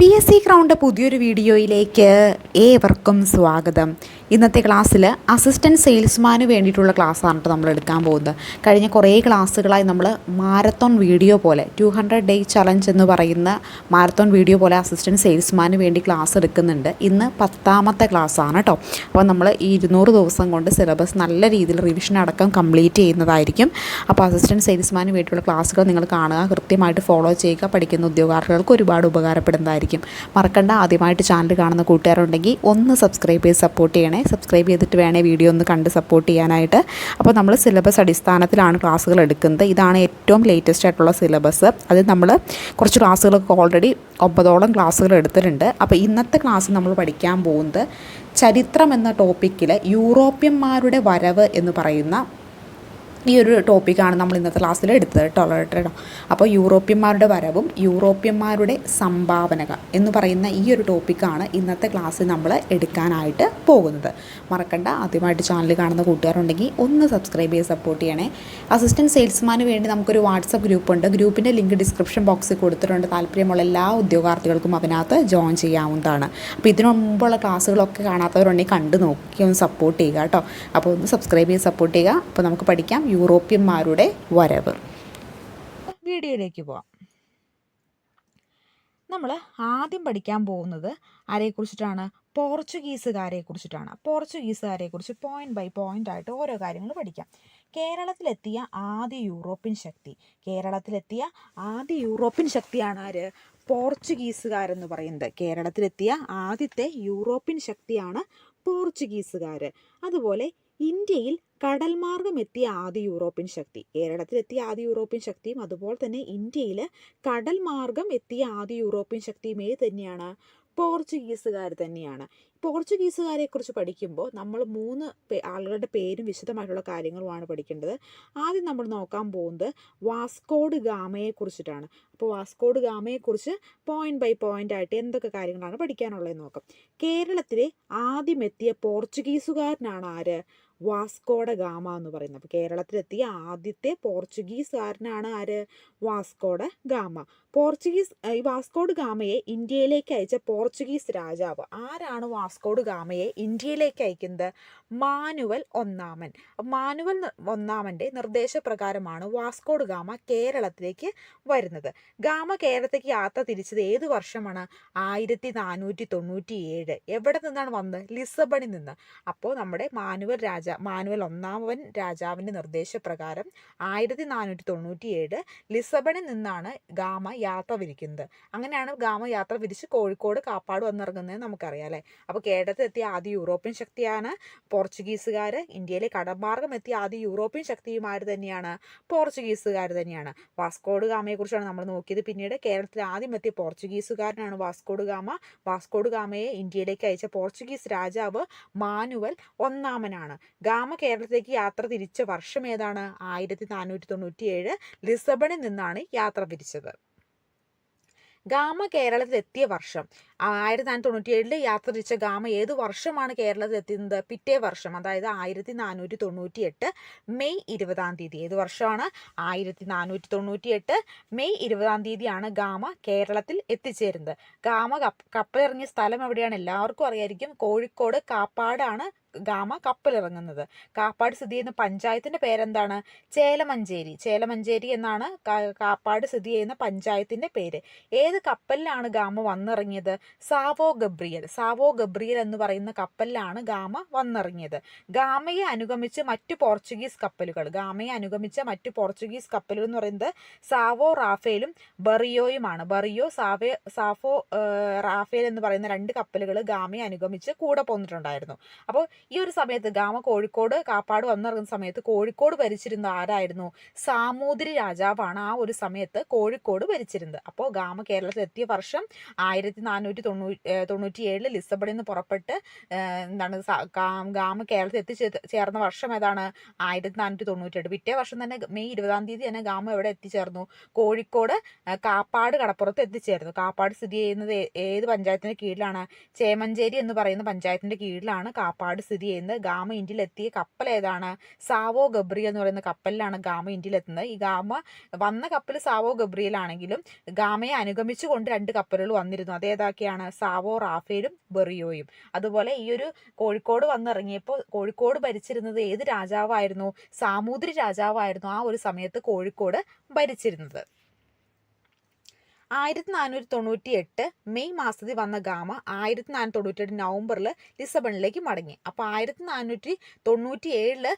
PSC crowned പുതിയൊരു വീഡിയോയിലേക്ക് ഏവർക്കും സ്വാഗതം. ഇന്നത്തെ ക്ലാസ്സിൽ അസിസ്റ്റൻറ്റ് സെയിൽസ്മാന് വേണ്ടിയിട്ടുള്ള ക്ലാസ്സാണ് നമ്മൾ എടുക്കാൻ പോകുന്നത്. കഴിഞ്ഞ കുറേ ക്ലാസ്സുകളായി നമ്മൾ മാരത്തോൺ വീഡിയോ പോലെ 200 ഡേ ചലഞ്ച് എന്ന് പറയുന്ന മാരത്തോൺ വീഡിയോ പോലെ അസിസ്റ്റൻറ്റ് സെയിൽസ്മാന് വേണ്ടി ക്ലാസ് എടുക്കുന്നുണ്ട്. ഇന്ന് 10ാമത്തെ ക്ലാസ്സാണ് കേട്ടോ. അപ്പോൾ നമ്മൾ ഈ 200 ദിവസം കൊണ്ട് സിലബസ് നല്ല രീതിയിൽ റിവിഷൻ അടക്കം കംപ്ലീറ്റ് ചെയ്യുന്നതായിരിക്കും. അപ്പോൾ അസിസ്റ്റൻറ്റ് സെയിൽസ്മാന് വേണ്ടിയിട്ടുള്ള ക്ലാസ്സുകൾ നിങ്ങൾ കാണുക, കൃത്യമായിട്ട് ഫോളോ ചെയ്യുക. പഠിക്കുന്ന ഉദ്യോഗാർത്ഥികൾക്ക് ഒരുപാട് ഉപകാരപ്പെടുന്നതായിരിക്കും. മറക്കണ്ട, ആദ്യമായിട്ട് ചാനൽ കാണുന്ന കൂട്ടുകാരുണ്ടെങ്കിൽ ഒന്ന് സബ്സ്ക്രൈബ് ചെയ്ത് സപ്പോർട്ട് ചെയ്യണേ. സബ്സ്ക്രൈബ് ചെയ്തിട്ട് വേണേ വീഡിയോ ഒന്ന് കണ്ട് സപ്പോർട്ട് ചെയ്യാനായിട്ട്. അപ്പോൾ നമ്മൾ സിലബസ് അടിസ്ഥാനത്തിലാണ് ക്ലാസ്സുകൾ എടുക്കുന്നത്. ഇതാണ് ഏറ്റവും ലേറ്റസ്റ്റ് ആയിട്ടുള്ള സിലബസ്. അത് നമ്മൾ കുറച്ച് ക്ലാസ്സുകളൊക്കെ ഓൾറെഡി 9ഓളം ക്ലാസ്സുകൾ എടുത്തിട്ടുണ്ട്. അപ്പോൾ ഇന്നത്തെ ക്ലാസ് നമ്മൾ പഠിക്കാൻ പോകുന്നത് ചരിത്രം എന്ന ടോപ്പിക്കിൽ യൂറോപ്യന്മാരുടെ വരവ് എന്ന് പറയുന്ന ഈ ഒരു ടോപ്പിക്കാണ് നമ്മൾ ഇന്നത്തെ ക്ലാസ്സിൽ എടുത്തത് കേട്ടോ. അപ്പോൾ യൂറോപ്യന്മാരുടെ വരവും യൂറോപ്യന്മാരുടെ സംഭാവനകൾ എന്ന് പറയുന്ന ഈ ഒരു ടോപ്പിക്കാണ് ഇന്നത്തെ ക്ലാസ്സിൽ നമ്മൾ എടുക്കാനായിട്ട് പോകുന്നത്. മറക്കണ്ട, ആദ്യമായിട്ട് ചാനൽ കാണുന്ന കൂട്ടുകാരുണ്ടെങ്കിൽ ഒന്ന് സബ്സ്ക്രൈബ് ചെയ്ത് സപ്പോർട്ട് ചെയ്യണേ. അസിസ്റ്റൻറ്റ് സെയിൽസ്മാന് വേണ്ടി നമുക്കൊരു വാട്സപ്പ് ഗ്രൂപ്പുണ്ട്. ഗ്രൂപ്പിൻ്റെ ലിങ്ക് ഡിസ്ക്രിപ്ഷൻ ബോക്സിൽ കൊടുത്തിട്ടുണ്ട്. താല്പര്യമുള്ള എല്ലാ ഉദ്യോഗാർത്ഥികൾക്കും അതിനകത്ത് ജോയിൻ ചെയ്യാവുന്നതാണ്. അപ്പോൾ ഇതിനു മുമ്പുള്ള ക്ലാസ്സുകളൊക്കെ കാണാത്തവരുണ്ടെങ്കിൽ കണ്ടു നോക്കി ഒന്ന് സപ്പോർട്ട് ചെയ്യുക കേട്ടോ. അപ്പോൾ ഒന്ന് സബ്സ്ക്രൈബ് ചെയ്ത് സപ്പോർട്ട് ചെയ്യുക. അപ്പോൾ നമുക്ക് പഠിക്കാം യൂറോപ്യന്മാരുടെ വരവ്. വീഡിയോയിലേക്ക് പോവാം. നമ്മൾ ആദ്യം പഠിക്കാൻ പോകുന്നത് ആരെക്കുറിച്ചിട്ടാണ്? പോർച്ചുഗീസുകാരെ കുറിച്ച് പോയിന്റ് ബൈ പോയിന്റ് ആയിട്ട് ഓരോ കാര്യങ്ങൾ പഠിക്കാം. കേരളത്തിലെത്തിയ ആദ്യ യൂറോപ്യൻ ശക്തിയാണ് ആര്? പോർച്ചുഗീസുകാരെന്ന് പറയുന്നത്. കേരളത്തിലെത്തിയ ആദ്യത്തെ യൂറോപ്യൻ ശക്തിയാണ് പോർച്ചുഗീസുകാർ. അതുപോലെ ഇന്ത്യയിൽ കടൽ മാർഗം എത്തിയ ആദ്യ യൂറോപ്യൻ ശക്തി, കേരളത്തിലെത്തിയ ആദ്യ യൂറോപ്യൻ ശക്തിയും അതുപോലെ തന്നെ ഇന്ത്യയിൽ കടൽ മാർഗം എത്തിയ ആദ്യ യൂറോപ്യൻ ശക്തിയും ഏത് തന്നെയാണ്? പോർച്ചുഗീസുകാർ തന്നെയാണ്. പോർച്ചുഗീസുകാരെ കുറിച്ച് പഠിക്കുമ്പോൾ നമ്മൾ 3 ആളുകളുടെ പേരും വിശദമായിട്ടുള്ള കാര്യങ്ങളുമാണ് പഠിക്കേണ്ടത്. ആദ്യം നമ്മൾ നോക്കാൻ പോകുന്നത് വാസ്കോഡ് ഗാമയെ കുറിച്ചിട്ടാണ്. അപ്പോൾ വാസ്കോഡ് ഗാമയെക്കുറിച്ച് പോയിന്റ് ബൈ പോയിന്റ് ആയിട്ട് എന്തൊക്കെ കാര്യങ്ങളാണ് പഠിക്കാനുള്ളതെന്ന് നോക്കാം. കേരളത്തിലെ ആദ്യം എത്തിയ പോർച്ചുഗീസുകാരനാണ് ആര്? വാസ്കോഡ ഗാമ എന്ന് പറയുന്നത്. അപ്പോൾ കേരളത്തിലെത്തിയ ആദ്യത്തെ പോർച്ചുഗീസുകാരനാണ് ആര്? Vasco da gamma. ഈ വാസ്കോഡ് ഗാമയെ ഇന്ത്യയിലേക്ക് അയച്ച പോർച്ചുഗീസ് രാജാവ് ആരാണ്? വാസ്കോഡ് ഗാമയെ ഇന്ത്യയിലേക്ക് അയക്കുന്നത് മാനുവൽ ഒന്നാമൻ. മാനുവൽ ഒന്നാമൻ്റെ നിർദ്ദേശപ്രകാരമാണ് വാസ്കോഡ് ഗാമ കേരളത്തിലേക്ക് വരുന്നത്. ഗാമ കേരളത്തിലേക്ക് യാത്ര തിരിച്ചത് ഏത് വർഷമാണ്? 1497. എവിടെ നിന്നാണ് വന്നത്? ലിസബണിൽ നിന്ന്. അപ്പോൾ നമ്മുടെ മാനുവൽ ഒന്നാമൻ രാജാവിൻ്റെ നിർദ്ദേശപ്രകാരം 1497 ലിസബണിൽ നിന്നാണ് ഗാമ യാത്ര തിരിക്കുന്നത്. അങ്ങനെയാണ് ഗാമ യാത്ര തിരിച്ച് കോഴിക്കോട് കാപ്പാട് വന്നിറങ്ങുന്നത് നമുക്കറിയാം അല്ലേ. അപ്പോൾ കേരളത്തിലെത്തിയ ആദ്യ യൂറോപ്യൻ ശക്തിയാണ് പോർച്ചുഗീസുകാർ. ഇന്ത്യയിലെ കടൽമാർഗം എത്തിയ ആദ്യ യൂറോപ്യൻ ശക്തിയുമാർ തന്നെയാണ് പോർച്ചുഗീസുകാർ തന്നെയാണ്. വാസ്കോഡ് ഗാമയെക്കുറിച്ചാണ് നമ്മൾ നോക്കിയത്. പിന്നീട് കേരളത്തിൽ ആദ്യം എത്തിയ പോർച്ചുഗീസുകാരനാണ് വാസ്കോഡ് ഗാമ. വാസ്കോഡ് ഗാമയെ ഇന്ത്യയിലേക്ക് അയച്ച പോർച്ചുഗീസ് രാജാവ് മാനുവൽ ഒന്നാമനാണ്. ഗാമ കേരളത്തിലേക്ക് യാത്ര തിരിച്ച വർഷം ഏതാണ്? 1497 ലിസബണിൽ നിന്നാണ് യാത്ര തിരിച്ചത്. ഗാമ കേരളത്തിലെത്തിയ വർഷം 1497 യാത്ര തിരിച്ച ഗാമ ഏത് വർഷമാണ് കേരളത്തിലെത്തുന്നത്? പിറ്റേ വർഷം, അതായത് 1498 മെയ് 20 ഏത് വർഷമാണ്? 1498 മെയ് 20 ഗാമ കേരളത്തിൽ എത്തിച്ചേരുന്നത്. ഗാമ കപ്പലിറങ്ങിയ സ്ഥലം എവിടെയാണ്? എല്ലാവർക്കും അറിയായിരിക്കും. കോഴിക്കോട് കാപ്പാടാണ് ഗാമ കപ്പലിറങ്ങുന്നത്. കാപ്പാട് സ്ഥിതി ചെയ്യുന്ന പഞ്ചായത്തിന്റെ പേരെന്താണ്? ചേലമഞ്ചേരി എന്നാണ് കാപ്പാട് സ്ഥിതി ചെയ്യുന്ന പഞ്ചായത്തിന്റെ പേര്. ഏത് കപ്പലിലാണ് ഗാമ വന്നിറങ്ങിയത്? സാവോ ഗബ്രിയൽ എന്ന് പറയുന്ന കപ്പലിലാണ് ഗാമ വന്നിറങ്ങിയത്. ഗാമയെ അനുഗമിച്ച മറ്റു പോർച്ചുഗീസ് കപ്പലുകൾ എന്ന് പറയുന്നത് സാവോ റാഫേലും ബറിയോയുമാണ്. സാഫോ റാഫേൽ എന്ന് പറയുന്ന 2 കപ്പലുകൾ ഗാമയെ അനുഗമിച്ച് കൂടെ പോന്നിട്ടുണ്ടായിരുന്നു. അപ്പോൾ ഈ ഒരു സമയത്ത് ഗാമ കോഴിക്കോട് കാപ്പാട് വന്നിറങ്ങുന്ന സമയത്ത് കോഴിക്കോട് ഭരിച്ചിരുന്ന ആരായിരുന്നു? സാമൂതിരി രാജാവാണ് ആ ഒരു സമയത്ത് കോഴിക്കോട് ഭരിച്ചിരുന്നത്. അപ്പോൾ ഗാമ കേരളത്തിൽ എത്തിയ വർഷം 1497 ലിസബണിൽ നിന്ന് പുറപ്പെട്ട് ഗാമ കേരളത്തിൽ എത്തിച്ചേർന്ന വർഷം ഏതാണ്? 1498. പിറ്റേ വർഷം തന്നെ മെയ് 20 തന്നെ ഗാമ എവിടെ എത്തിച്ചേർന്നു? കോഴിക്കോട് കാപ്പാട് കടപ്പുറത്ത് എത്തിച്ചേർന്നു. കാപ്പാട് സ്ഥിതി ചെയ്യുന്നത് ഏത് പഞ്ചായത്തിന്റെ കീഴിലാണ്? ചേമഞ്ചേരി എന്ന് പറയുന്ന പഞ്ചായത്തിന്റെ കീഴിലാണ് കാപ്പാട് സ്ഥിതി സ്ഥിതി ചെയ്യുന്നത്. ഗാമ ഇന്ത്യയിലെത്തിയ കപ്പൽ ഏതാണ്? സാവോ ഗബ്രിയൽ എന്ന് പറയുന്ന കപ്പലിലാണ് ഗാമ ഇന്ത്യയിലെത്തുന്നത്. ഈ ഗാമ വന്ന കപ്പൽ സാവോ ഗബ്രിയൽ ആണെങ്കിലും ഗാമയെ അനുഗമിച്ചുകൊണ്ട് 2 കപ്പലുകൾ വന്നിരുന്നു. അതേതൊക്കെയാണ്? സാവോ റാഫേലും ബെറിയോയും. അതുപോലെ ഈ ഒരു കോഴിക്കോട് വന്നിറങ്ങിയപ്പോൾ കോഴിക്കോട് ഭരിച്ചിരുന്നത് ഏത് രാജാവായിരുന്നു? സാമൂതിരി രാജാവായിരുന്നു ആ ഒരു സമയത്ത് കോഴിക്കോട് ഭരിച്ചിരുന്നത്. 1498 മെയ് മാസത്തിൽ വന്ന ഗാമ 1498 നവംബറിൽ ലിസബണിലേക്ക് മടങ്ങി. അപ്പോൾ 1497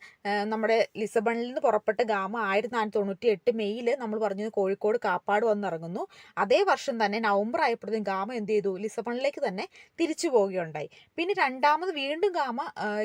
നമ്മുടെ ലിസബണിൽ നിന്ന് പുറപ്പെട്ട ഗാമ 1498 മെയ്യിൽ നമ്മൾ പറഞ്ഞത് കോഴിക്കോട് കാപ്പാട് വന്നിറങ്ങുന്നു. അതേ വർഷം തന്നെ നവംബർ ആയപ്പോഴത്തേക്കും ഗാമ എന്ത് ചെയ്തു? ലിസബണിലേക്ക് തന്നെ തിരിച്ചു പോവുകയുണ്ടായി. പിന്നെ രണ്ടാമത് വീണ്ടും ഗാമ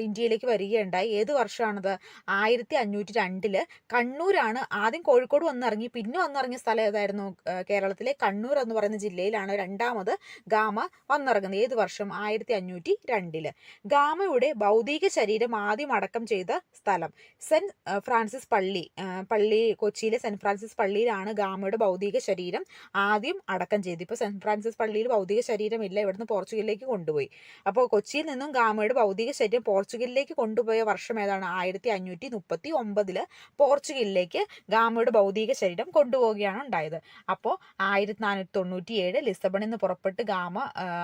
ഇന്ത്യയിലേക്ക് വരികയുണ്ടായി. ഏത് വർഷമാണത്? 1502 കണ്ണൂരാണ്. ആദ്യം കോഴിക്കോട് വന്നിറങ്ങി, പിന്നെ വന്നിറങ്ങിയ സ്ഥലം ഏതായിരുന്നു? കേരളത്തിലെ കണ്ണൂർ എന്ന് പറയുന്ന ജില്ലയിലാണ് രണ്ടാമത് ഗാമ വന്നിറങ്ങുന്നത്. ഏത് വർഷം? 1502. ഗാമയുടെ ഭൗതിക ശരീരം ആദ്യം അടക്കം ചെയ്ത സ്ഥലം സെന്റ് ഫ്രാൻസിസ് പള്ളി കൊച്ചിയിലെ സെന്റ് ഫ്രാൻസിസ് പള്ളിയിലാണ് ഗാമയുടെ ഭൗതിക ശരീരം ആദ്യം അടക്കം ചെയ്തത്. ഇപ്പോൾ സെന്റ് ഫ്രാൻസിസ് പള്ളിയിൽ ഭൗതിക ശരീരമില്ല, ഇവിടുന്ന് പോർച്ചുഗലിലേക്ക് കൊണ്ടുപോയി. അപ്പോൾ കൊച്ചിയിൽ നിന്നും ഗാമയുടെ ഭൗതിക ശരീരം പോർച്ചുഗലിലേക്ക് കൊണ്ടുപോയ വർഷം ഏതാണ്? 1539 പോർച്ചുഗലിലേക്ക് ഗാമയുടെ ഭൗതിക ശരീരം കൊണ്ടുപോവുകയാണ് ഉണ്ടായത്. അപ്പോൾ 1497 ലിസബണിൽ നിന്ന് പുറപ്പെട്ട് ഗാമ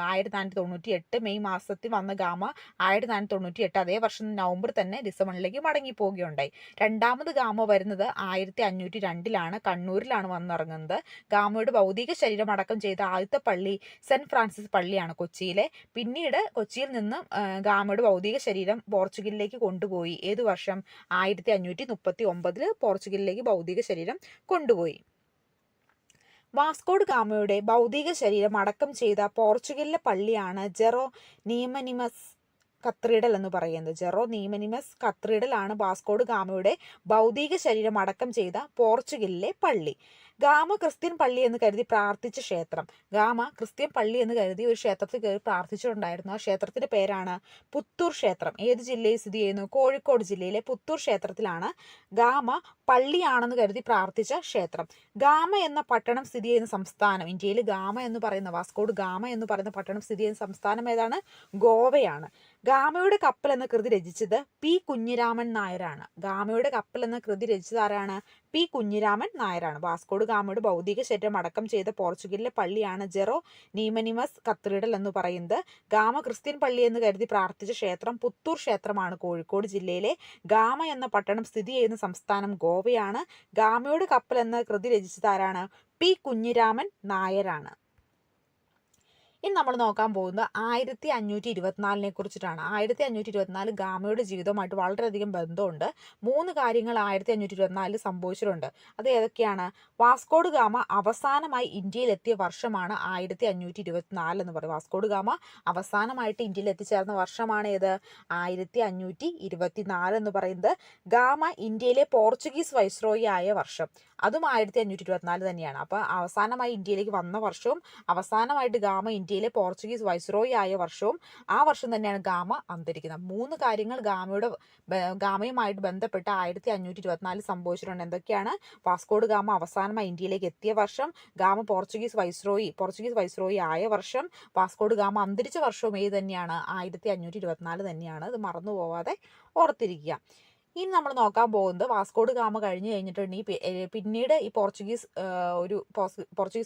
1498 മെയ് മാസത്തിൽ വന്ന ഗാമ 1498 അതേ വർഷം നവംബർ തന്നെ ലിസബണിലേക്ക് മടങ്ങി പോവുകയുണ്ടായി. രണ്ടാമത് ഗാമ വരുന്നത് 1502 കണ്ണൂരിലാണ് വന്നിറങ്ങുന്നത്. ഗാമയുടെ ഭൗതിക ശരീരം അടക്കം ചെയ്ത ആദ്യത്തെ പള്ളി സെന്റ് ഫ്രാൻസിസ് പള്ളിയാണ് കൊച്ചിയിലെ. പിന്നീട് കൊച്ചിയിൽ നിന്നും ഗാമയുടെ ഭൗതിക ശരീരം പോർച്ചുഗലിലേക്ക് കൊണ്ടുപോയി. ഏത് വർഷം? 1539 പോർച്ചുഗലിലേക്ക് ഭൗതിക ശരീരം കൊണ്ടുപോയി. വാസ്കോഡ് ഗാമയുടെ ഭൗതിക ശരീരം അടക്കം ചെയ്ത പോർച്ചുഗലിലെ പള്ളിയാണ് ജെറോനീമനിമസ് കത്തീഡ്രൽ എന്ന് പറയുന്നത്. ജെറോനീമനിമസ് കത്തീഡ്രൽ ആണ് വാസ്കോഡ് ഗാമയുടെ ഭൗതിക ശരീരം അടക്കം ചെയ്ത പോർച്ചുഗലിലെ പള്ളി. ഗാമ ക്രിസ്ത്യൻ പള്ളി എന്ന് കരുതി പ്രാർത്ഥിച്ച ക്ഷേത്രം. ഗാമ ക്രിസ്ത്യൻ പള്ളി എന്ന് കരുതി ഒരു ക്ഷേത്രത്തിൽ കയറി പ്രാർത്ഥിച്ചിട്ടുണ്ടായിരുന്നു. ആ ക്ഷേത്രത്തിന്റെ പേരാണ് പുത്തൂർ ക്ഷേത്രം. ഏത് ജില്ലയിൽ സ്ഥിതി ചെയ്യുന്നു? കോഴിക്കോട് ജില്ലയിലെ പുത്തൂർ ക്ഷേത്രത്തിലാണ് ഗാമ പള്ളിയാണെന്ന് കരുതി പ്രാർത്ഥിച്ച ക്ഷേത്രം. ഗാമ എന്ന പട്ടണം സ്ഥിതി ചെയ്യുന്ന സംസ്ഥാനം, ഇന്ത്യയിൽ ഗാമ എന്ന് പറയുന്ന വാസ്കോഡ് ഗാമ എന്ന് പറയുന്ന പട്ടണം സ്ഥിതി ചെയ്യുന്ന സംസ്ഥാനം ഏതാണ്? ഗോവയാണ്. ഗാമയുടെ കപ്പൽ എന്ന കൃതി രചിച്ചത് പി കുഞ്ഞിരാമൻ നായരാണ്. ഗാമയുടെ കപ്പൽ എന്ന കൃതി രചിച്ചത് ആരാണ്? പി കുഞ്ഞിരാമൻ നായരാണ്. വാസ്കോഡ് ഗാമയുടെ ഭൗതിക ശരീരം അടക്കം ചെയ്ത പോർച്ചുഗലിലെ പള്ളിയാണ് ജെറോനീമനിമസ് കത്തീഡ്രൽ എന്ന് പറയുന്നത്. ഗാമ ക്രിസ്ത്യൻ പള്ളി എന്ന് കരുതി പ്രാർത്ഥിച്ച ക്ഷേത്രം പുത്തൂർ ക്ഷേത്രമാണ്. കോഴിക്കോട് ജില്ലയിലെ ഗാമ എന്ന പട്ടണം സ്ഥിതി ചെയ്യുന്ന സംസ്ഥാനം ഗോവയാണ്. ഗാമയുടെ കപ്പൽ എന്ന കൃതി രചിച്ചത് ആരാണ്? പി കുഞ്ഞിരാമൻ നായരാണ്. ഇനി നമ്മൾ നോക്കാൻ പോകുന്നത് 1524 കുറിച്ചിട്ടാണ്. 1524 ഗാമയുടെ ജീവിതവുമായിട്ട് വളരെയധികം ബന്ധമുണ്ട്. 3 കാര്യങ്ങൾ 1524 സംഭവിച്ചിട്ടുണ്ട്. അത് ഏതൊക്കെയാണ്? വാസ്കോഡ് ഗാമ അവസാനമായി ഇന്ത്യയിലെത്തിയ വർഷമാണ് 1524 എന്ന് പറയും. വാസ്കോഡ് ഗാമ അവസാനമായിട്ട് ഇന്ത്യയിൽ എത്തിച്ചേർന്ന വർഷമാണ് ഏത്? 1524 എന്ന് പറയുന്നത്. ഗാമ ഇന്ത്യയിലെ പോർച്ചുഗീസ് വൈസ്രോയി ആയ വർഷം, അതും 1524 തന്നെയാണ്. അപ്പോൾ അവസാനമായി ഇന്ത്യയിലേക്ക് വന്ന വർഷവും അവസാനമായിട്ട് ഗാമ ഇന്ത്യയിലെ പോർച്ചുഗീസ് വൈസ്രോയി ആയ വർഷവും ആ വർഷം തന്നെയാണ് ഗാമ അന്തരിക്കുന്നത്. 3 കാര്യങ്ങൾ ഗാമയുമായിട്ട് ബന്ധപ്പെട്ട് 1524 സംഭവിച്ചിട്ടുണ്ട്. എന്തൊക്കെയാണ്? വാസ്കോഡ് ഗാമ അവസാനമായി ഇന്ത്യയിലേക്ക് എത്തിയ വർഷം, ഗാമ പോർച്ചുഗീസ് വൈസ്രോയി ആയ വർഷം, വാസ്കോഡ് ഗാമ അന്തരിച്ച വർഷവും ഏത് തന്നെയാണ്? 1524 തന്നെയാണ്. അത് മറന്നു പോവാതെ ഓർത്തിരിക്കുക. ഇനി നമ്മൾ നോക്കാൻ പോകുന്നത് വാസ്കോഡ് ഗാമ കഴിഞ്ഞ് കഴിഞ്ഞിട്ടുണ്ടെങ്കിൽ പിന്നീട് ഈ പോർച്ചുഗീസ്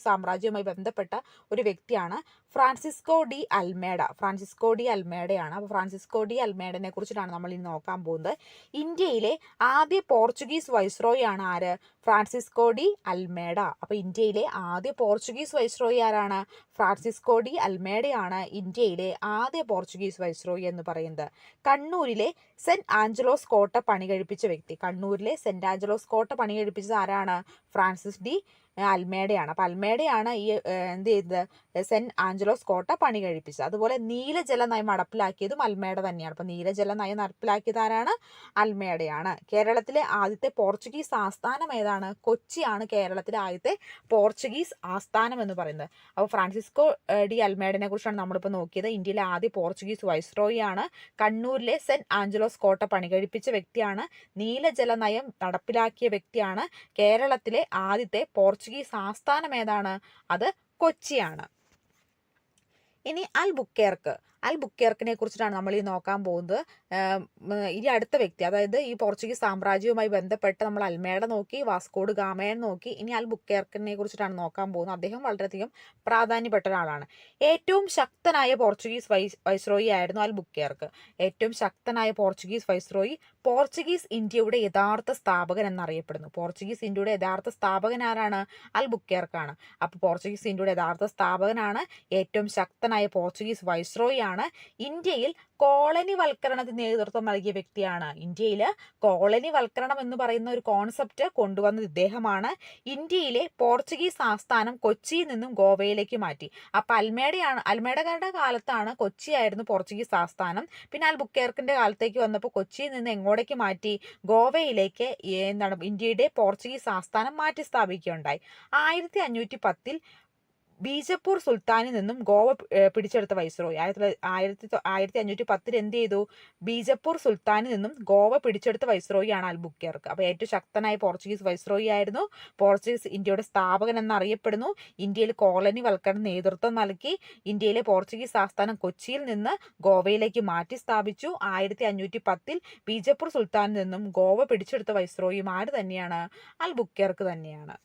സാമ്രാജ്യവുമായി ബന്ധപ്പെട്ട ഒരു വ്യക്തിയാണ് ഫ്രാൻസിസ്കോ ഡി അൽമേഡയാണ്. അപ്പോൾ ഫ്രാൻസിസ്കോ ഡി അൽമേഡനെ കുറിച്ചിട്ടാണ് നമ്മൾ ഇനി നോക്കാൻ പോകുന്നത്. ഇന്ത്യയിലെ ആദ്യ പോർച്ചുഗീസ് വൈസ്രോയി ആണ് ആര്? Francisco de Almeida. അപ്പോൾ ഇന്ത്യയിലെ ആദ്യ പോർച്ചുഗീസ് വൈസ്രോയി ആരാണ്? ഫ്രാൻസിസ്കോ ഡി അൽമേഡയാണ് ഇന്ത്യയിലെ ആദ്യ പോർച്ചുഗീസ് വൈസ്രോയി എന്ന് പറയുന്നത്. കണ്ണൂരിലെ സെന്റ് ആഞ്ചലോസ് കോട്ട പണി കഴിപ്പിച്ച വ്യക്തി. കണ്ണൂരിലെ സെന്റ് ആഞ്ചലോസ് കോട്ട പണി കഴിപ്പിച്ചത് ആരാണ്? ഫ്രാൻസിസ് ഡി അൽമേഡയാണ്. അപ്പോൾ അൽമേഡയാണ് ഈ എന്ത് ചെയ്തത്? സെന്റ് ആഞ്ചലോസ് കോട്ട പണി കഴിപ്പിച്ചത്. അതുപോലെ നീലജല നയം നടപ്പിലാക്കിയതും അൽമേഡ തന്നെയാണ്. അപ്പോൾ നീലജല നയം നടപ്പിലാക്കിയത് ആരാണ്? അൽമേഡയാണ്. കേരളത്തിലെ ആദ്യത്തെ പോർച്ചുഗീസ് ആസ്ഥാനം ഏതാണ്? കൊച്ചിയാണ് കേരളത്തിലെ ആദ്യത്തെ പോർച്ചുഗീസ് ആസ്ഥാനം എന്ന് പറയുന്നത്. അപ്പോൾ ഫ്രാൻസിസ്കോ ഡി അൽമേഡനെ കുറിച്ചാണ് നമ്മളിപ്പോൾ നോക്കിയത്. ഇന്ത്യയിലെ ആദ്യ പോർച്ചുഗീസ് വൈസ്രോയി ആണ്. കണ്ണൂരിലെ സെന്റ് ആഞ്ചലോസ് കോട്ട പണി കഴിപ്പിച്ച വ്യക്തിയാണ്. നീലജല നയം നടപ്പിലാക്കിയ വ്യക്തിയാണ്. കേരളത്തിലെ ആദ്യത്തെ പോർച്ചുഗീസ് ആസ്ഥാനം ഏതാണ്? അത് കൊച്ചിയാണ്. ഇനി അൽബുക്കേർക്ക് അൽബുക്കേർക്കിനെ കുറിച്ചിട്ടാണ് നമ്മൾ ഈ നോക്കാൻ പോകുന്നത്. ഇനി അടുത്ത വ്യക്തി, അതായത് ഈ പോർച്ചുഗീസ് സാമ്രാജ്യവുമായി ബന്ധപ്പെട്ട് നമ്മൾ അൽമേഡ നോക്കി, വാസ്കോഡ് ഗാമയെ നോക്കി, ഇനി അൽബുക്കേർക്കിനെ കുറിച്ചിട്ടാണ് നോക്കാൻ പോകുന്നത്. അദ്ദേഹം വളരെയധികം പ്രാധാന്യപ്പെട്ട ഒരാളാണ്. ഏറ്റവും ശക്തനായ പോർച്ചുഗീസ് വൈസ്രോയി ആയിരുന്നു അൽബുക്കേർക്ക്. ഏറ്റവും ശക്തനായ പോർച്ചുഗീസ് വൈസ്രോയി പോർച്ചുഗീസ് ഇന്ത്യയുടെ യഥാർത്ഥ സ്ഥാപകൻ എന്നറിയപ്പെടുന്നു. പോർച്ചുഗീസ് ഇന്ത്യയുടെ യഥാർത്ഥ സ്ഥാപകൻ ആരാണ്? അൽബുക്കേർക്കാണ്. അപ്പോൾ പോർച്ചുഗീസ് ഇന്ത്യയുടെ യഥാർത്ഥ സ്ഥാപകനാണ്. ഏറ്റവും ശക്തനായ പോർച്ചുഗീസ് വൈസ്രോയി ആണ്. ഇന്ത്യയിൽ കോളനി വൽക്കരണത്തിന് നേതൃത്വം നൽകിയ വ്യക്തിയാണ്. ഇന്ത്യയിൽ കോളനി വൽക്കരണം എന്ന് പറയുന്ന ഒരു കോൺസെപ്റ്റ് കൊണ്ടുവന്നത് ഇദ്ദേഹമാണ്. ഇന്ത്യയിലെ പോർച്ചുഗീസ് ആസ്ഥാനം കൊച്ചിയിൽ നിന്നും ഗോവയിലേക്ക് മാറ്റി. അപ്പം അൽമേഡയുടെ കാലത്താണ് കൊച്ചിയായിരുന്നു പോർച്ചുഗീസ് ആസ്ഥാനം. പിന്നെ അൽബുക്കേർക്കിന്റെ കാലത്തേക്ക് വന്നപ്പോൾ കൊച്ചിയിൽ നിന്ന് എങ്ങോട്ടേക്ക് മാറ്റി? ഗോവയിലേക്ക് ഇന്ത്യയുടെ പോർച്ചുഗീസ് ആസ്ഥാനം മാറ്റി സ്ഥാപിക്കുകയുണ്ടായി. 1510 ബീജപ്പൂർ സുൽത്താനിൽ നിന്നും ഗോവ പിടിച്ചെടുത്ത വൈസ്രോയി. 1510 എന്ത് ചെയ്തു? ബീജപ്പൂർ സുൽത്താനിൽ നിന്നും ഗോവ പിടിച്ചെടുത്ത വൈസ്രോയിയാണ് അൽബുക്കേർക്ക്. അപ്പോൾ ഏറ്റവും ശക്തനായ പോർച്ചുഗീസ് വൈസ്രോയി ആയിരുന്നു. പോർച്ചുഗീസ് ഇന്ത്യയുടെ സ്ഥാപകൻ എന്നറിയപ്പെടുന്നു. ഇന്ത്യയിൽ കോളനി വൽക്കരണ നേതൃത്വം നൽകി. ഇന്ത്യയിലെ പോർച്ചുഗീസ് ആസ്ഥാനം കൊച്ചിയിൽ നിന്ന് ഗോവയിലേക്ക് മാറ്റി സ്ഥാപിച്ചു. 1510 ബീജപ്പൂർ സുൽത്താനിൽ നിന്നും ഗോവ പിടിച്ചെടുത്ത വൈസ്രോയിയും ആര് തന്നെയാണ്? അൽബുക്കേർക്ക് തന്നെയാണ്.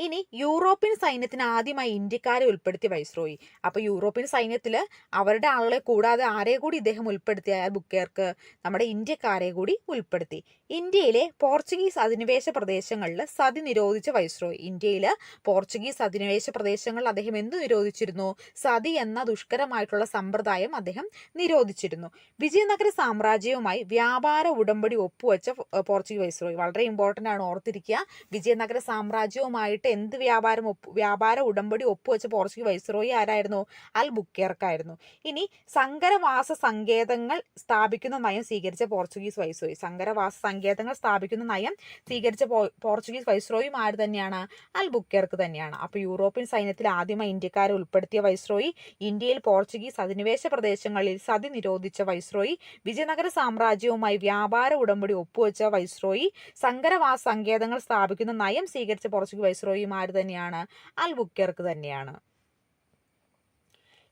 ഇനി യൂറോപ്യൻ സൈന്യത്തിന് ആദ്യമായി ഇന്ത്യക്കാരെ ഉൾപ്പെടുത്തിയ വൈസ്രോയി. അപ്പോൾ യൂറോപ്യൻ സൈന്യത്തിൽ അവരുടെ ആളുകളെ കൂടാതെ ആരെ കൂടി ഇദ്ദേഹം ഉൾപ്പെടുത്തിയ അൽബുക്കേർക്ക്? നമ്മുടെ ഇന്ത്യക്കാരെ കൂടി ഉൾപ്പെടുത്തി. ഇന്ത്യയിലെ പോർച്ചുഗീസ് അധിനിവേശ പ്രദേശങ്ങളിൽ സതി നിരോധിച്ച വൈസ്രോയി. ഇന്ത്യയിൽ പോർച്ചുഗീസ് അധിനിവേശ പ്രദേശങ്ങളിൽ അദ്ദേഹം എന്ത് നിരോധിച്ചിരുന്നു? സതി എന്ന ദുഷ്കരമായിട്ടുള്ള സമ്പ്രദായം അദ്ദേഹം നിരോധിച്ചിരുന്നു. വിജയനഗര സാമ്രാജ്യവുമായി വ്യാപാര ഉടമ്പടി ഒപ്പുവെച്ച പോർച്ചുഗീസ് വൈസ്രോയി. വളരെ ഇമ്പോർട്ടൻ്റ് ആണ്, ഓർത്തിരിക്കുക. വിജയനഗര സാമ്രാജ്യവുമായിട്ട് എന്ത് വ്യാപാര ഉടമ്പടി ഒപ്പുവെച്ച പോർച്ചുഗീസ് വൈസ്രോയി ആരായിരുന്നു? അൽബുക്കേർക്കായിരുന്നു. ഇനി സങ്കരവാസ സങ്കേതങ്ങൾ സ്ഥാപിക്കുന്ന നയം സ്വീകരിച്ച പോർച്ചുഗീസ് വൈസ്രോയി. സങ്കരവാസ സങ്കേതങ്ങൾ സ്ഥാപിക്കുന്ന നയം സ്വീകരിച്ച പോർച്ചുഗീസ് വൈസ്രോയും ആര് തന്നെയാണ്? അൽബുക്കേർക്ക് തന്നെയാണ്. അപ്പോൾ യൂറോപ്യൻ സൈന്യത്തിൽ ആദ്യമായി ഇന്ത്യക്കാരെ ഉൾപ്പെടുത്തിയ വൈസ്രോയി, ഇന്ത്യയിൽ പോർച്ചുഗീസ് അധിനിവേശ പ്രദേശങ്ങളിൽ സതി നിരോധിച്ച വൈസ്രോയി, വിജയനഗര സാമ്രാജ്യവുമായി വ്യാപാര ഉടമ്പടി ഒപ്പുവെച്ച വൈസ്രോയി, സങ്കരവാസ സങ്കേതങ്ങൾ സ്ഥാപിക്കുന്ന നയം സ്വീകരിച്ച പോർച്ചുഗീസ് വൈസ്രോയി ആര് തന്നെയാണ്? അൽബുക്കേർക്ക് തന്നെയാണ്.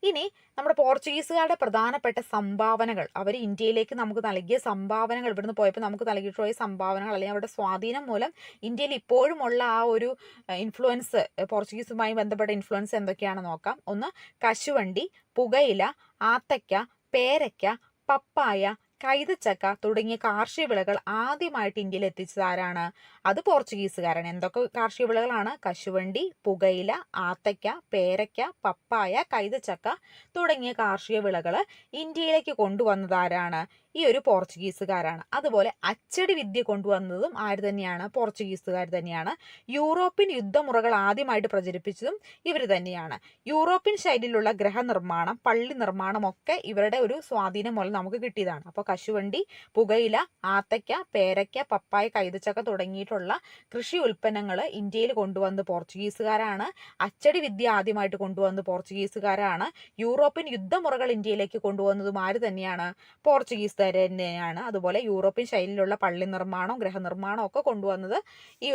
ഇനി നമ്മുടെ പോർച്ചുഗീസുകാരുടെ പ്രധാനപ്പെട്ട സംഭാവനകൾ, അവർ ഇന്ത്യയിലേക്ക് നമുക്ക് നൽകിയ സംഭാവനകൾ, ഇവിടുന്ന് പോയപ്പോൾ നമുക്ക് നൽകിയിട്ടുള്ള സംഭാവനകൾ അല്ലെങ്കിൽ അവരുടെ സ്വാധീനം മൂലം ഇന്ത്യയിൽ ഇപ്പോഴും ഉള്ള ആ ഒരു ഇൻഫ്ലുവൻസ്, പോർച്ചുഗീസുമായി ബന്ധപ്പെട്ട ഇൻഫ്ലുവൻസ് എന്തൊക്കെയാണെന്ന് നോക്കാം. ഒന്ന്, കശുവണ്ടി, പുകയില, ആത്തക്ക, പേരയ്ക്ക, പപ്പായ, കൈതച്ചക്ക തുടങ്ങിയ കാർഷിക വിളകൾ ആദ്യമായിട്ട് ഇന്ത്യയിൽ എത്തിച്ചത് ആരാണ്? അത് പോർച്ചുഗീസുകാരാണ്. എന്തൊക്കെ കാർഷിക വിളകളാണ്? കശുവണ്ടി, പുകയില, ആത്തക്ക, പേരയ്ക്ക, പപ്പായ, കൈതച്ചക്ക തുടങ്ങിയ കാർഷിക വിളകൾ ഇന്ത്യയിലേക്ക് കൊണ്ടുവന്നത് ആരാണ്? ഈ ഒരു പോർച്ചുഗീസുകാരാണ്. അതുപോലെ അച്ചടി വിദ്യ കൊണ്ടുവന്നതും ആര് തന്നെയാണ്? പോർച്ചുഗീസുകാർ തന്നെയാണ്. യൂറോപ്യൻ യുദ്ധമുറകൾ ആദ്യമായിട്ട് പ്രചരിപ്പിച്ചതും ഇവർ തന്നെയാണ്. യൂറോപ്യൻ ശൈലിയിലുള്ള ഗൃഹനിർമ്മാണം, പള്ളി നിർമ്മാണം ഒക്കെ ഇവരുടെ ഒരു സ്വാധീനം മൂലം നമുക്ക് കിട്ടിയതാണ്. അപ്പോൾ കശുവണ്ടി, പുകയില, ആത്തക്ക, പേരയ്ക്ക, പപ്പായ, കൈതച്ചക്ക തുടങ്ങിയിട്ടുള്ള കൃഷി ഉൽപ്പന്നങ്ങൾ ഇന്ത്യയിൽ കൊണ്ടുവന്നത് പോർച്ചുഗീസുകാരാണ്. അച്ചടി വിദ്യ ആദ്യമായിട്ട് കൊണ്ടുവന്നത് പോർച്ചുഗീസുകാരാണ്. യൂറോപ്യൻ യുദ്ധമുറകൾ ഇന്ത്യയിലേക്ക് കൊണ്ടുവന്നതും ആര് തന്നെയാണ്? പോർച്ചുഗീസ് തന്നെയാണ്. അതുപോലെ യൂറോപ്യൻ ശൈലിയിലുള്ള പള്ളി നിർമ്മാണം, ഗൃഹനിർമ്മാണം ഒക്കെ കൊണ്ടുവന്നത് ഈ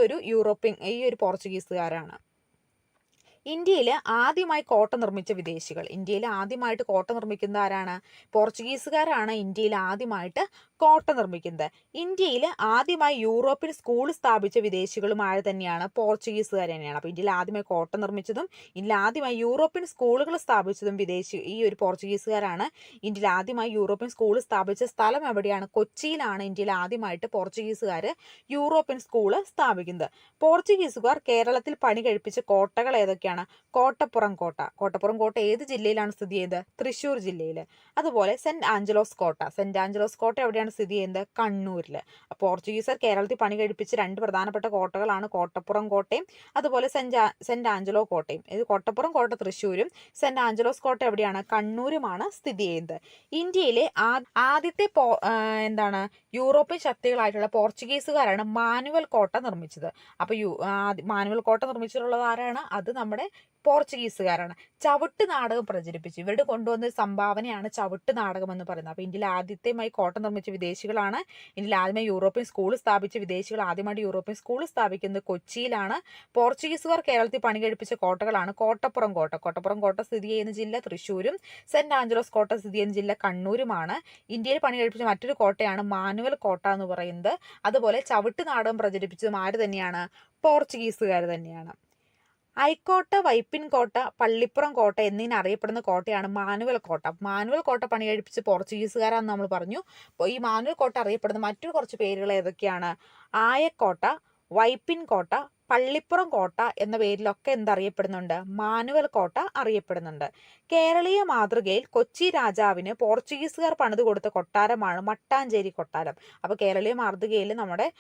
ഒരു പോർച്ചുഗീസുകാരാണ്. ഇന്ത്യയിൽ ആദ്യമായി കോട്ട നിർമ്മിച്ച വിദേശികൾ. ഇന്ത്യയിൽ ആദ്യമായിട്ട് കോട്ട നിർമ്മിക്കുന്ന ആരാണ്? പോർച്ചുഗീസുകാരാണ് ഇന്ത്യയിൽ ആദ്യമായിട്ട് കോട്ട നിർമ്മിക്കുന്നത്. ഇന്ത്യയിൽ ആദ്യമായി യൂറോപ്യൻ സ്കൂൾ സ്ഥാപിച്ച വിദേശികളും ആര് തന്നെയാണ്? പോർച്ചുഗീസുകാർ തന്നെയാണ്. അപ്പോൾ ഇന്ത്യയിൽ ആദ്യമായി കോട്ട നിർമ്മിച്ചതും ഇന്ത്യയിൽ ആദ്യമായി യൂറോപ്യൻ സ്കൂളുകൾ സ്ഥാപിച്ചതും ഈ ഒരു പോർച്ചുഗീസുകാരാണ്. ഇന്ത്യയിൽ ആദ്യമായി യൂറോപ്യൻ സ്കൂൾ സ്ഥാപിച്ച സ്ഥലം എവിടെയാണ്? കൊച്ചിയിലാണ് ഇന്ത്യയിൽ ആദ്യമായിട്ട് പോർച്ചുഗീസുകാർ യൂറോപ്യൻ സ്കൂള് സ്ഥാപിക്കുന്നത്. പോർച്ചുഗീസുകാർ കേരളത്തിൽ പണി കഴിപ്പിച്ച കോട്ടകൾ ഏതൊക്കെയാണ്? കോട്ടപ്പുറം കോട്ട ഏത് ജില്ലയിലാണ് സ്ഥിതി ചെയ്യുന്നത്? തൃശ്ശൂർ ജില്ലയിൽ. അതുപോലെ സെന്റ് ആഞ്ചലോസ് കോട്ട എവിടെയാണ് സ്ഥിതി ചെയ്യുന്നത്? കണ്ണൂരിൽ. പോർച്ചുഗീസർ കേരളത്തിൽ പണി കഴിപ്പിച്ച രണ്ട് പ്രധാനപ്പെട്ട കോട്ടകളാണ് കോട്ടപ്പുറം കോട്ടയും അതുപോലെ സെന്റ് ആഞ്ചലോ കോട്ടയും. ഇത് കോട്ടപ്പുറം കോട്ട തൃശ്ശൂരും സെന്റ് ആഞ്ചലോസ് കോട്ട എവിടെയാണ്? കണ്ണൂരുമാണ് സ്ഥിതി ചെയ്യുന്നത്. ഇന്ത്യയിലെ ആദ്യത്തെ യൂറോപ്യൻ ശക്തികളായിട്ടുള്ള പോർച്ചുഗീസുകാരാണ് മാനുവൽ കോട്ട നിർമ്മിച്ചത്. അപ്പോൾ മാനുവൽ കോട്ട നിർമ്മിച്ചിട്ടുള്ളത് ആരാണ്? അത് നമ്മുടെ പോർച്ചുഗീസുകാരാണ്. ചവിട്ട് നാടകം പ്രചരിപ്പിച്ചു. ഇവരുടെ കൊണ്ടുവന്ന സംഭാവനയാണ് ചവിട്ട് നാടകം എന്ന് പറയുന്നത്. അപ്പോൾ ഇന്ത്യയിൽ ആദ്യത്തെയായി കോട്ട നിർമ്മിച്ച വിദേശികളാണ്. ഇന്ത്യയിൽ ആദ്യമായി യൂറോപ്യൻ സ്കൂൾ സ്ഥാപിച്ച വിദേശികൾ. ആദ്യമായിട്ട് യൂറോപ്യൻ സ്കൂൾ സ്ഥാപിക്കുന്നത് കൊച്ചിയിലാണ്. പോർച്ചുഗീസുകാർ കേരളത്തിൽ പണി കഴിപ്പിച്ച കോട്ടകളാണ് കോട്ടപ്പുറം കോട്ട. കോട്ടപ്പുറം കോട്ട സ്ഥിതി ചെയ്യുന്ന ജില്ല തൃശ്ശൂരും സെന്റ് ആഞ്ചലോസ് കോട്ട സ്ഥിതി ചെയ്യുന്ന ജില്ല കണ്ണൂരുമാണ്. ഇന്ത്യയിൽ പണി കഴിപ്പിച്ച മറ്റൊരു കോട്ടയാണ് മാനുവൽ കോട്ട എന്ന് പറയുന്നത്. അതുപോലെ ചവിട്ട് നാടകം പ്രചരിപ്പിച്ചതും ആര് തന്നെയാണ്? പോർച്ചുഗീസുകാർ തന്നെയാണ്. ഐക്കോട്ട, വൈപ്പിൻ കോട്ട, പള്ളിപ്പുറം കോട്ട എന്നിങ്ങനെ അറിയപ്പെടുന്ന കോട്ടയാണ് മാനുവൽ കോട്ട. മാനുവൽ കോട്ട പണി കഴിപ്പിച്ച് പോർച്ചുഗീസുകാരാന്ന് നമ്മൾ പറഞ്ഞു. അപ്പോൾ ഈ മാനുവൽ കോട്ട അറിയപ്പെടുന്ന മറ്റു കുറച്ച് പേരുകൾ ഏതൊക്കെയാണ്? ആയക്കോട്ട, വൈപ്പിൻ കോട്ട, പള്ളിപ്പുറം കോട്ട എന്ന പേരിലൊക്കെ എന്തറിയപ്പെടുന്നുണ്ട്? മാനുവൽ കോട്ട അറിയപ്പെടുന്നുണ്ട്. കേരളീയ മാതൃകയിൽ കൊച്ചി രാജാവിന് പോർച്ചുഗീസുകാർ പണിത് കൊടുത്ത കൊട്ടാരമാണ് മട്ടാഞ്ചേരി കൊട്ടാരം. അപ്പോൾ കേരളീയ മാതൃകയിൽ നമ്മുടെ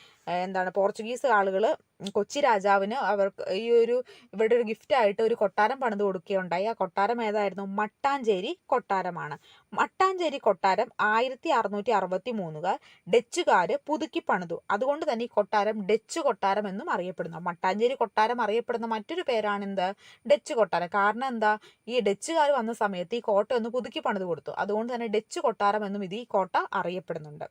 പോർച്ചുഗീസ് ആളുകൾ കൊച്ചി രാജാവിന് അവർക്ക് ഇവരുടെ ഒരു ഗിഫ്റ്റായിട്ട് ഒരു കൊട്ടാരം പണിത് കൊടുക്കുകയുണ്ടായി. ആ കൊട്ടാരം ഏതായിരുന്നു? മട്ടാഞ്ചേരി കൊട്ടാരമാണ്. മട്ടാഞ്ചേരി കൊട്ടാരം 1663 ഡച്ചുകാർ പുതുക്കി പണിതു. അതുകൊണ്ട് തന്നെ ഈ കൊട്ടാരം ഡച്ച് കൊട്ടാരം എന്നും അറിയപ്പെടുന്നു. മട്ടാഞ്ചേരി കൊട്ടാരം അറിയപ്പെടുന്ന മറ്റൊരു പേരാണ് എന്ത്? ഡച്ച് കൊട്ടാരം. കാരണം എന്താ? ഈ ഡച്ചുകാർ വന്ന സമയത്ത് ഈ കോട്ട ഒന്ന് പുതുക്കി പണിത് കൊടുത്തു. അതുകൊണ്ട് തന്നെ ഡച്ച് കൊട്ടാരം എന്നും ഈ കോട്ട അറിയപ്പെടുന്നുണ്ട്.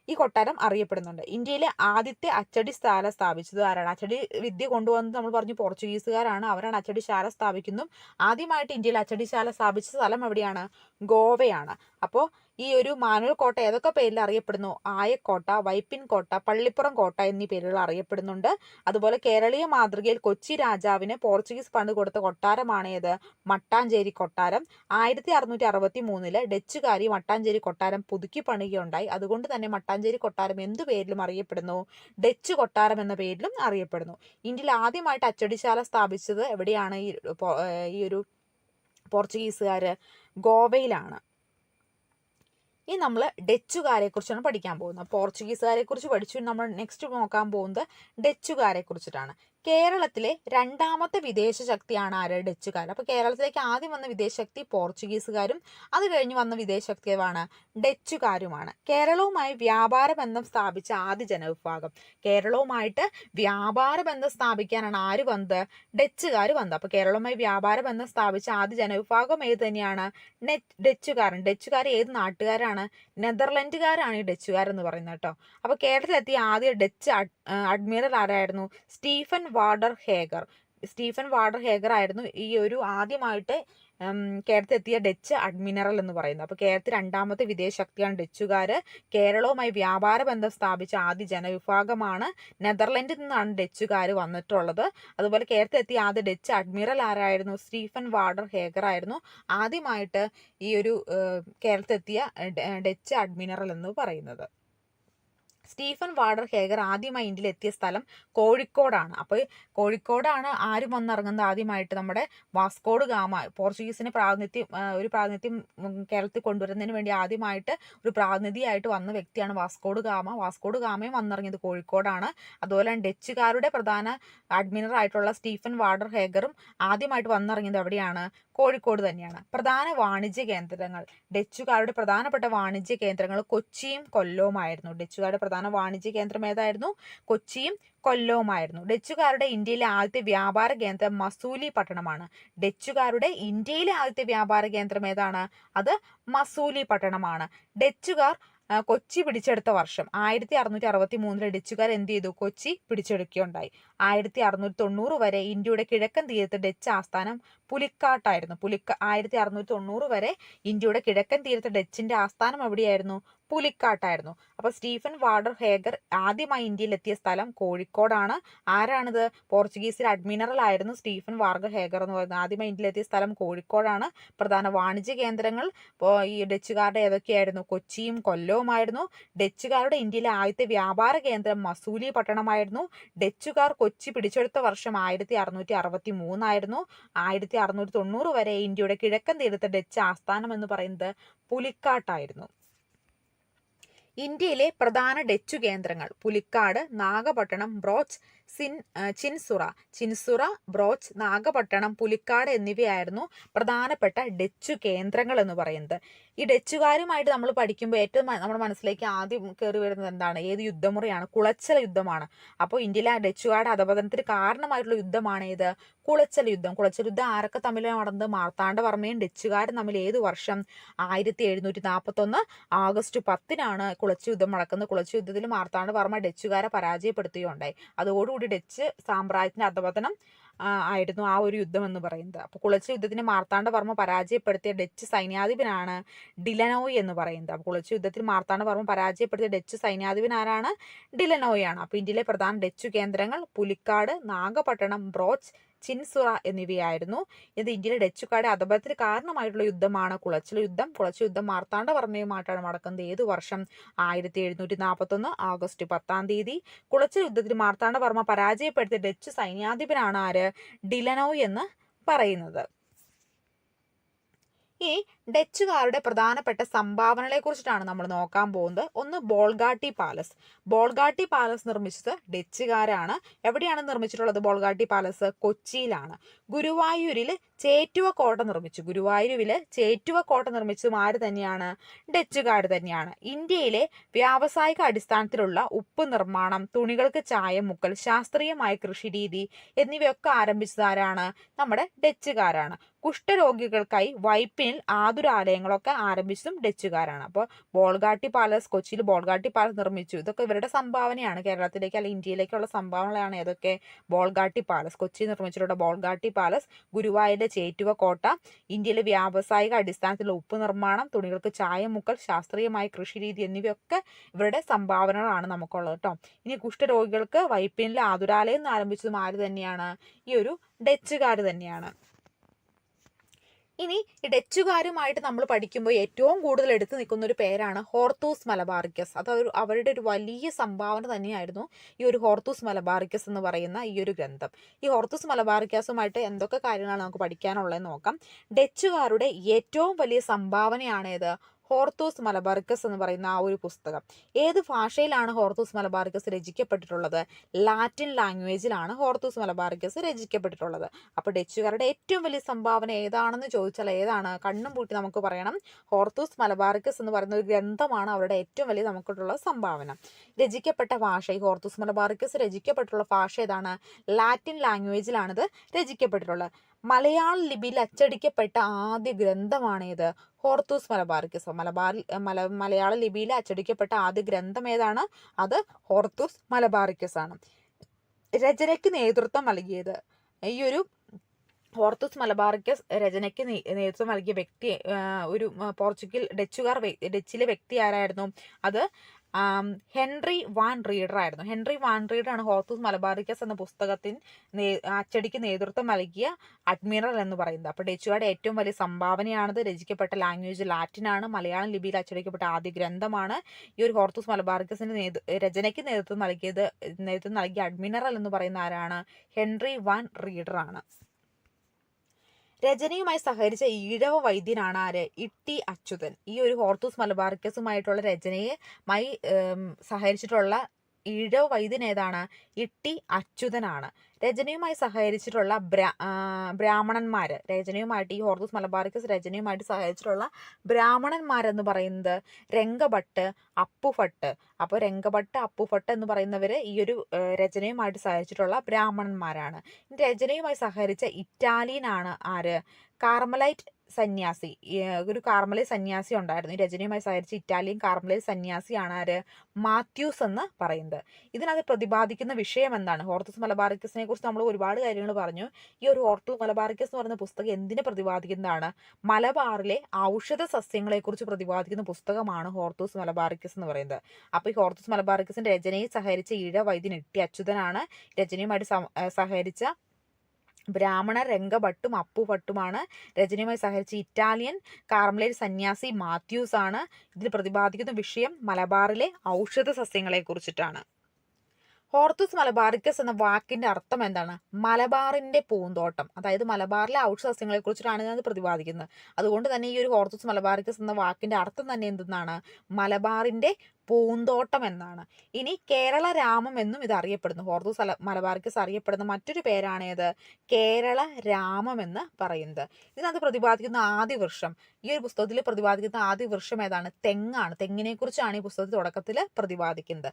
ഈ കൊട്ടാരം അറിയപ്പെടുന്നുണ്ട്. ഇന്ത്യയിലെ ആദ്യത്തെ അച്ചടിശാല സ്ഥാപിച്ചത് ആരാണ്? അച്ചടി വിദ്യ കൊണ്ടുവന്നത് നമ്മൾ പറഞ്ഞു പോർച്ചുഗീസുകാരാണ്. അവരാണ് അച്ചടിശാല സ്ഥാപിക്കുന്നു. ആദ്യമായിട്ട് ഇന്ത്യയിൽ അച്ചടിശാല സ്ഥാപിച്ച സ്ഥലം എവിടെയാണ്? ഗോവയാണ്. അപ്പോൾ ഈ ഒരു മാനുവൽ കോട്ട ഏതൊക്കെ പേരിൽ അറിയപ്പെടുന്നു? ആയക്കോട്ട, വൈപ്പിൻ കോട്ട, പള്ളിപ്പുറം കോട്ട എന്നീ പേരുകൾ അറിയപ്പെടുന്നുണ്ട്. അതുപോലെ കേരളീയ മാതൃകയിൽ കൊച്ചി രാജാവിന് പോർച്ചുഗീസ് പണിത് കൊടുത്ത കൊട്ടാരമാണ് ഏത്? മട്ടാഞ്ചേരി കൊട്ടാരം. 1663 ഡച്ചുകാരി മട്ടാഞ്ചേരി കൊട്ടാരം പുതുക്കി പണിയുകയുണ്ടായി. അതുകൊണ്ട് തന്നെ മട്ടാഞ്ചേരി കൊട്ടാരം എന്തു പേരിലും അറിയപ്പെടുന്നു? ഡച്ച് കൊട്ടാരം എന്ന പേരിലും അറിയപ്പെടുന്നു. ഇന്ത്യയിൽ ആദ്യമായിട്ട് അച്ചടിശാല സ്ഥാപിച്ചത് എവിടെയാണ്? ഈ ഒരു പോർച്ചുഗീസുകാർ ഗോവയിലാണ്. ഇനി നമ്മൾ ഡച്ചുകാരെ കുറിച്ചാണ് പഠിക്കാൻ പോകുന്നത്. പോർച്ചുഗീസുകാരെ കുറിച്ച് പഠിച്ചു. നമ്മൾ നെക്സ്റ്റ് നോക്കാൻ പോകുന്നത് ഡച്ചുകാരെ കുറിച്ചിട്ടാണ്. കേരളത്തിലെ രണ്ടാമത്തെ വിദേശ ശക്തിയാണ് ആര്? ഡച്ചുകാർ. അപ്പോൾ കേരളത്തിലേക്ക് ആദ്യം വന്ന വിദേശ ശക്തി പോർച്ചുഗീസുകാരും അത് കഴിഞ്ഞ് വന്ന വിദേശ ശക്തിയാണ് ഡച്ചുകാരുമാണ്. കേരളവുമായി വ്യാപാര ബന്ധം സ്ഥാപിച്ച ആദ്യ ജനവിഭാഗം. കേരളവുമായിട്ട് വ്യാപാര ബന്ധം സ്ഥാപിക്കാനാണ് ആര് വന്നത്? ഡച്ചുകാർ വന്നത്. അപ്പോൾ കേരളവുമായി വ്യാപാര ബന്ധം സ്ഥാപിച്ച ആദ്യ ജനവിഭാഗം ഏത് തന്നെയാണ്? ഡച്ചുകാരൻ. ഡച്ചുകാർ ഏത് നാട്ടുകാരാണ്? നെതർലൻഡുകാരാണ് ഈ ഡച്ചുകാരെന്ന് പറയുന്നത് കേട്ടോ. അപ്പോൾ കേരളത്തിലെത്തിയ ആദ്യ ഡച്ച് അഡ്മിറൽ ആരായിരുന്നു? Stephen warder Hagar. Stephen warder Hagar ആയിരുന്നു ഈ ഒരു ആദ്യമായിട്ട് കേരളത്തിലെത്തിയ ഡച്ച് അഡ്മിറൽ എന്ന് പറയുന്നത്. അപ്പോൾ കേരളത്തിൽ രണ്ടാമത്തെ വിദേശ ശക്തിയാണ് ഡച്ചുകാർ. കേരളവുമായി വ്യാപാര ബന്ധം സ്ഥാപിച്ച ആദ്യ ജനവിഭാഗമാണ്. നെതർലൻഡിൽ നിന്നാണ് ഡച്ചുകാർ വന്നിട്ടുള്ളത്. അതുപോലെ കേരളത്തിലെത്തിയ ആദ്യ ഡച്ച് അഡ്മിറൽ ആരായിരുന്നു? സ്റ്റീഫൻ വാർഡർ ഹേഗർ ആയിരുന്നു ആദ്യമായിട്ട് ഈ ഒരു കേരളത്തിലെത്തിയ ഡച്ച് അഡ്മിറൽ എന്ന് പറയുന്നത്. സ്റ്റീഫൻ വാർഡർ ഹേഗർ ആദ്യമായി ഇന്ത്യയിൽ എത്തിയ സ്ഥലം കോഴിക്കോടാണ്. അപ്പോൾ കോഴിക്കോടാണ് ആരും വന്നിറങ്ങുന്നത് ആദ്യമായിട്ട്? നമ്മുടെ വാസ്കോഡ് ഗാമ. പോർച്ചുഗീസിന് ഒരു പ്രാതിനിധ്യം കേരളത്തിൽ കൊണ്ടുവരുന്നതിന് വേണ്ടി ആദ്യമായിട്ട് ഒരു പ്രാതിനിധിയായിട്ട് വന്ന വ്യക്തിയാണ് വാസ്കോഡ് ഗാമ. വാസ്കോഡ് ഗാമയും വന്നിറങ്ങിയത് കോഴിക്കോടാണ്. അതുപോലെ ഡച്ചുകാരുടെ പ്രധാന അഡ്മിറൽ ആയിട്ടുള്ള സ്റ്റീഫൻ വാർഡർ ഹേഗറും ആദ്യമായിട്ട് വന്നിറങ്ങിയത് എവിടെയാണ്? കോഴിക്കോട് തന്നെയാണ്. പ്രധാന വാണിജ്യ കേന്ദ്രങ്ങൾ. ഡച്ചുകാരുടെ പ്രധാനപ്പെട്ട വാണിജ്യ കേന്ദ്രങ്ങൾ കൊച്ചിയും കൊല്ലവുമായിരുന്നു. ഡച്ചുകാരുടെ പ്രധാന വാണിജ്യ കേന്ദ്രം ഏതായിരുന്നു? കൊച്ചിയും കൊല്ലവുമായിരുന്നു. ഡച്ചുകാരുടെ ഇന്ത്യയിലെ ആദ്യത്തെ വ്യാപാര കേന്ദ്രം മസൂലി പട്ടണമാണ്. ഡച്ചുകാരുടെ ഇന്ത്യയിലെ ആദ്യത്തെ വ്യാപാര കേന്ദ്രം ഏതാണ്? അത് മസൂലി പട്ടണമാണ്. ഡച്ചുകാർ കൊച്ചി പിടിച്ചെടുത്ത വർഷം 1663 ഡച്ചുകാർ എന്ത് ചെയ്തു? കൊച്ചി പിടിച്ചെടുക്കുകയുണ്ടായി. 1690 വരെ ഇന്ത്യയുടെ കിഴക്കൻ തീരത്ത് ഡച്ച് ആസ്ഥാനം പുലിക്കാട്ടായിരുന്നു. 1690 വരെ ഇന്ത്യയുടെ കിഴക്കൻ തീരത്ത് ഡച്ചിന്റെ ആസ്ഥാനം എവിടെയായിരുന്നു? പുലിക്കാട്ടായിരുന്നു. അപ്പോൾ സ്റ്റീഫൻ വാർഡർ ഹേഗർ ആദ്യമായി ഇന്ത്യയിലെത്തിയ സ്ഥലം കോഴിക്കോടാണ്. ആരാണിത്? പോർച്ചുഗീസിലെ അഡ്മിറൽ ആയിരുന്നു സ്റ്റീഫൻ വാർഡർ ഹേഗർ എന്ന് പറയുന്നത്. ആദ്യമായി ഇന്ത്യയിലെത്തിയ സ്ഥലം കോഴിക്കോടാണ്. പ്രധാന വാണിജ്യ കേന്ദ്രങ്ങൾ ഈ ഡച്ചുകാരുടെ ഏതൊക്കെയായിരുന്നു? കൊച്ചിയും കൊല്ലവുമായിരുന്നു. ഡച്ചുകാരുടെ ഇന്ത്യയിലെ ആദ്യത്തെ വ്യാപാര കേന്ദ്രം മസൂലി പട്ടണമായിരുന്നു. ഡച്ചുകാർ കൊച്ചി പിടിച്ചെടുത്ത വർഷം 1663 ആയിരുന്നു. 1690 വരെ ഇന്ത്യയുടെ കിഴക്കൻ തീരത്ത് ഡച്ച് ആസ്ഥാനം എന്ന് പറയുന്നത് പുലിക്കാട്ടായിരുന്നു. ഇന്ത്യയിലെ പ്രധാന ഡച്ചു കേന്ദ്രങ്ങൾ പുലിക്കാട്, നാഗപട്ടണം, ബ്രോച്ച്, ചിൻസുറ, ബ്രോച്ച്, നാഗപട്ടണം, പുലിക്കാട് എന്നിവയായിരുന്നു പ്രധാനപ്പെട്ട ഡച്ചു കേന്ദ്രങ്ങൾ എന്ന് പറയുന്നത്. ഈ ഡച്ചുകാരുമായിട്ട് നമ്മൾ പഠിക്കുമ്പോൾ ഏറ്റവും നമ്മുടെ മനസ്സിലേക്ക് ആദ്യം കയറി വരുന്നത് എന്താണ്? ഏത് യുദ്ധമുറയാണ്? കുളച്ചൽ യുദ്ധമാണ്. അപ്പോൾ ഇന്ത്യയിലെ ഡച്ചുകാരുടെ അധപതനത്തിന് കാരണമായിട്ടുള്ള യുദ്ധമാണ് ഏത്? കുളച്ചൽ യുദ്ധം. കുളച്ചൽ യുദ്ധം ആരൊക്കെ തമ്മിൽ നടന്നത്? മാർത്താണ്ഡവർമ്മയും ഡച്ചുകാരും തമ്മിൽ. ഏത് വർഷം? 1741 ആഗസ്റ്റ് 10 കുളച്ചൽ യുദ്ധം നടക്കുന്നത്. കുളച്ചൽ യുദ്ധത്തിൽ മാർത്താണ്ഡവർമ്മ ഡച്ചുകാരെ പരാജയപ്പെടുത്തുകയുണ്ടായി. അതോടുകൂടി ഡച്ച് സാമ്രാജ്യത്തിന്റെ അധപതനം ആയിരുന്നു ആ ഒരു യുദ്ധം എന്ന് പറയുന്നത്. അപ്പോൾ കുളച്ചൽ യുദ്ധത്തിന് മാർത്താണ്ഡവർമ്മ പരാജയപ്പെടുത്തിയ ഡച്ച് സൈന്യാധിപനാണ് ഡിലനോയ് എന്ന് പറയുന്നത്. അപ്പോൾ കുളച്ചൽ യുദ്ധത്തിൽ മാർത്താണ്ഡവർമ്മ പരാജയപ്പെടുത്തിയ ഡച്ച് സൈന്യാധിപൻ ആരാണ്? ഡിലനോയ് ആണ്. അപ്പോൾ ഇന്ത്യയിലെ പ്രധാന ഡച്ചു കേന്ദ്രങ്ങൾ പുലിക്കാട്, നാഗപട്ടണം, ബ്രോച്ച്, ചിൻസുറ എന്നിവയായിരുന്നു. ഇത് ഇന്ത്യയിലെ ഡച്ചുകാരുടെ അധപതനത്തിന് കാരണമായിട്ടുള്ള യുദ്ധമാണ് കുളച്ചൽ യുദ്ധം. കുളച്ചൽ യുദ്ധം മാർത്താണ്ഡവർമ്മയുമായിട്ടാണ് നടക്കുന്നത്. ഏത് വർഷം? 1741 ആഗസ്റ്റ് 10. കുളച്ചൽ യുദ്ധത്തിൽ മാർത്താണ്ഡവർമ്മ പരാജയപ്പെടുത്തിയ ഡച്ച് സൈന്യാധിപനാണ് ആര്? ഡിലനോയ് എന്ന് പറയുന്നത്. ഈ ഡച്ചുകാരുടെ പ്രധാനപ്പെട്ട സംഭാവനകളെ കുറിച്ചിട്ടാണ് നമ്മൾ നോക്കാൻ പോകുന്നത്. ഒന്ന്, ബോൾഗാട്ടി പാലസ്. ബോൾഗാട്ടി പാലസ് നിർമ്മിച്ചത് ഡച്ചുകാരാണ്. എവിടെയാണ് നിർമ്മിച്ചിട്ടുള്ളത് ബോൾഗാട്ടി പാലസ്? കൊച്ചിയിലാണ്. ഗുരുവായൂരിൽ ചേറ്റുവ കോട്ട നിർമ്മിച്ചു. നിർമ്മിച്ചതും ആര് തന്നെയാണ്? ഡച്ചുകാർ തന്നെയാണ്. ഇന്ത്യയിലെ വ്യാവസായിക അടിസ്ഥാനത്തിലുള്ള ഉപ്പ് നിർമ്മാണം, തുണികൾക്ക് ചായം മുക്കൽ, ശാസ്ത്രീയമായ കൃഷിരീതി എന്നിവയൊക്കെ ആരംഭിച്ചത് ആരാണ്? നമ്മുടെ ഡച്ചുകാരാണ്. കുഷ്ഠരോഗികൾക്കായി വൈപ്പിനിൽ ആതുരാലയങ്ങളൊക്കെ ആരംഭിച്ചതും ഡച്ചുകാരാണ്. അപ്പോൾ കൊച്ചിയിൽ ബോൾഗാട്ടി പാലസ് നിർമ്മിച്ചു. ഇതൊക്കെ ഇവരുടെ സംഭാവനയാണ്. കേരളത്തിലേക്ക് അല്ലെങ്കിൽ ഇന്ത്യയിലേക്കുള്ള സംഭാവനകളാണ് ഏതൊക്കെ? ബോൾഗാട്ടി പാലസ്, കൊച്ചിയിൽ നിർമ്മിച്ചിട്ടുള്ള ബോൾഗാട്ടി പാലസ്, ഗുരുവായൂരിലെ ചേറ്റുവ കോട്ട, ഇന്ത്യയിലെ വ്യാവസായിക അടിസ്ഥാനത്തിലുള്ള ഉപ്പ് നിർമ്മാണം, തുണികൾക്ക് ചായം മുക്കൽ, ശാസ്ത്രീയമായ കൃഷിരീതി എന്നിവയൊക്കെ ഇവരുടെ സംഭാവനകളാണ് നമുക്കുള്ളത് കേട്ടോ. ഇനി കുഷ്ഠരോഗികൾക്ക് വൈപ്പിനിലെ ആതുരാലയം ആരംഭിച്ചതും ആര് തന്നെയാണ്? ഈ ഒരു ഡച്ചുകാർ തന്നെയാണ്. ഇനി ഈ ഡച്ചുകാരുമായിട്ട് നമ്മൾ പഠിക്കുമ്പോൾ ഏറ്റവും കൂടുതൽ എടുത്തു നിൽക്കുന്ന ഒരു പേരാണ് ഹോർത്തൂസ് മലബാറിക്കസ്. അത് അവരുടെ ഒരു വലിയ സംഭാവന തന്നെയായിരുന്നു ഈ ഒരു ഹോർത്തൂസ് മലബാറിക്കസ് എന്ന് പറയുന്ന ഈ ഒരു ഗ്രന്ഥം. ഈ ഹോർത്തൂസ് മലബാറിക്കസുമായിട്ട് എന്തൊക്കെ കാര്യങ്ങളാണ് നമുക്ക് പഠിക്കാനുള്ളതെന്ന് നോക്കാം. ഡച്ചുകാരുടെ ഏറ്റവും വലിയ സംഭാവനയാണ് ഏത്? ഹോർത്തൂസ് മലബാറിക്കസ് എന്ന് പറയുന്ന ആ ഒരു പുസ്തകം. ഏത് ഭാഷയിലാണ് ഹോർത്തൂസ് മലബാറിക്കസ് രചിക്കപ്പെട്ടിട്ടുള്ളത്? ലാറ്റിൻ ലാംഗ്വേജിലാണ് ഹോർത്തൂസ് മലബാറിക്കസ് രചിക്കപ്പെട്ടിട്ടുള്ളത്. അപ്പോൾ ഡച്ചുകാരുടെ ഏറ്റവും വലിയ സംഭാവന ഏതാണെന്ന് ചോദിച്ചാൽ ഏതാണ്? കണ്ണും പൂട്ടി നമുക്ക് പറയണം, ഹോർത്തൂസ് മലബാറിക്കസ് എന്ന് പറയുന്ന ഒരു ഗ്രന്ഥമാണ് അവരുടെ ഏറ്റവും വലിയ നമുക്കുള്ള സംഭാവന. രചിക്കപ്പെട്ട ഭാഷ, ഈ ഹോർത്തൂസ് മലബാറിക്കസ് രചിക്കപ്പെട്ടുള്ള ഭാഷ ഏതാണ്? ലാറ്റിൻ ലാംഗ്വേജിലാണിത് രചിക്കപ്പെട്ടിട്ടുള്ളത്. മലയാള ലിപിയിൽ അച്ചടിക്കപ്പെട്ട ആദ്യ ഗ്രന്ഥമാണേത്? Hortus Malabaricus. മലയാള ലിപിയിൽ അച്ചടിക്കപ്പെട്ട ആദ്യ ഗ്രന്ഥം ഏതാണ്? അത് ഹോർത്തൂസ് മലബാറിക്കസ് ആണ്. രചനയ്ക്ക് നേതൃത്വം നൽകിയത് ഈ ഒരു ഹോർത്തൂസ് മലബാറിക്കസ് രചനയ്ക്ക് നേതൃത്വം നൽകിയ വ്യക്തി ഒരു ഡച്ചിലെ വ്യക്തി ആരായിരുന്നു? അത് ഹെൻറി വാൻ റീഡർ ആയിരുന്നു. ഹെൻറി വാൻ റീഡർ ആണ് ഹോർത്തൂസ് മലബാറിക്കസ് എന്ന പുസ്തകത്തിന് അച്ചടിക്ക് നേതൃത്വം നൽകിയ അഡ്മിറൽ എന്ന് പറയുന്നത്. അപ്പോൾ ഡച്ചുകാരുടെ ഏറ്റവും വലിയ സംഭാവനയാണത്. രചിക്കപ്പെട്ട ലാംഗ്വേജ് ലാറ്റിൻ ആണ്. മലയാളം ലിപിയിൽ അച്ചടിക്കപ്പെട്ട ആദ്യ ഗ്രന്ഥമാണ്. ഈ ഒരു ഹോർത്തൂസ് മലബാറിക്കസിന്റെ രചനയ്ക്ക് നേതൃത്വം നൽകിയ അഡ്മിറൽ എന്ന് പറയുന്ന ആരാണ്? ഹെൻറി വാൻ റീഡർ ആണ്. രചനയുമായി സഹകരിച്ച ഈഴവ വൈദ്യനാണ് ആര്? ഇട്ടി അച്യുതൻ. ഈ ഒരു ഹോർത്തൂസ് മലബാറിക്കസുമായിട്ടുള്ള രചനയുമായി സഹകരിച്ചിട്ടുള്ള ഈഴവ വൈദ്യൻ ഏതാണ്? ഇട്ടി അച്യുതനാണ്. രചനയുമായി സഹകരിച്ചിട്ടുള്ള രചനയുമായിട്ട് ഈ ഹോർത്തൂസ് മലബാറിക്കസ് രചനയുമായിട്ട് സഹകരിച്ചിട്ടുള്ള ബ്രാഹ്മണന്മാരെന്ന് പറയുന്നത് രംഗഭട്ട്, അപ്പുഭട്ട്. അപ്പോൾ രംഗഭട്ട്, അപ്പുഭട്ട് എന്ന് പറയുന്നവർ ഈ ഒരു രചനയുമായിട്ട് സഹകരിച്ചിട്ടുള്ള ബ്രാഹ്മണന്മാരാണ്. രചനയുമായി സഹകരിച്ച ഇറ്റാലിയനാണ് ആര്? കാർമലൈറ്റ് സന്യാസി. ഒരു കാർമലൈറ്റ് സന്യാസി ഉണ്ടായിരുന്നു. ഈ രചനയുമായി സഹകരിച്ച ഇറ്റാലിയൻ കാർമലൈറ്റ് സന്യാസിയാണ് ആര്? മാത്യൂസ് എന്ന് പറയുന്നത്. ഇതിനകത്ത് പ്രതിപാദിക്കുന്ന വിഷയം എന്താണ്? ഹോർത്തൂസ് മലബാറിക്കസിനെ കുറിച്ച് നമ്മൾ ഒരുപാട് കാര്യങ്ങൾ പറഞ്ഞു. ഈ ഒരു ഹോർത്തൂസ് മലബാറിക്കസ് എന്ന് പറയുന്ന പുസ്തകം എന്തിനെ പ്രതിപാദിക്കുന്നതാണ്? മലബാറിലെ ഔഷധ സസ്യങ്ങളെ കുറിച്ച് പ്രതിപാദിക്കുന്ന പുസ്തകമാണ് ഹോർത്തൂസ് മലബാറിക്കസ് എന്ന് പറയുന്നത്. അപ്പോൾ ഈ ഹോർത്തൂസ് മലബാറിക്കസിന്റെ രചനയിൽ സഹകരിച്ച ഈഴ വൈദ്യൻ ഇട്ടി അച്യുതനാണ്. രചനയുമായിട്ട് സഹകരിച്ച ബ്രാഹ്മണ രംഗഭട്ടും അപ്പുഭട്ടുമാണ്. രചനയുമായി സഹകരിച്ച ഇറ്റാലിയൻ കാർമലൈറ്റ് സന്യാസി മാത്യൂസ് ആണ്. ഇതിൽ പ്രതിപാദിക്കുന്ന വിഷയം മലബാറിലെ ഔഷധ സസ്യങ്ങളെ കുറിച്ചിട്ടാണ്. ഹോർത്തൂസ് മലബാറിക്കസ് എന്ന വാക്കിന്റെ അർത്ഥം എന്താണ്? മലബാറിന്റെ പൂന്തോട്ടം. അതായത് മലബാറിലെ ഔഷധ സസ്യങ്ങളെ കുറിച്ചിട്ടാണ് ഇത് പ്രതിപാദിക്കുന്നത്. അതുകൊണ്ട് തന്നെ ഈ ഒരു ഹോർത്തൂസ് മലബാറിക്കസ് എന്ന വാക്കിന്റെ അർത്ഥം തന്നെ എന്തെന്നാണ്? മലബാറിന്റെ പൂന്തോട്ടം എന്നാണ്. ഇനി കേരള രാമം എന്നും ഇത് അറിയപ്പെടുന്നു. ഹോർത്തൂസ് മലബാറിക്കസ് അറിയപ്പെടുന്ന മറ്റൊരു പേരാണ് ഏത്? കേരള രാമം എന്ന് പറയുന്നത്. ഇതിനകത്ത് പ്രതിപാദിക്കുന്ന ആദ്യ വൃക്ഷം, ഈ ഒരു പുസ്തകത്തിൽ പ്രതിപാദിക്കുന്ന ആദ്യ വൃക്ഷം ഏതാണ്? തെങ്ങാണ്. തെങ്ങിനെ കുറിച്ചാണ് ഈ പുസ്തകത്തിൽ തുടക്കത്തിൽ പ്രതിപാദിക്കുന്നത്.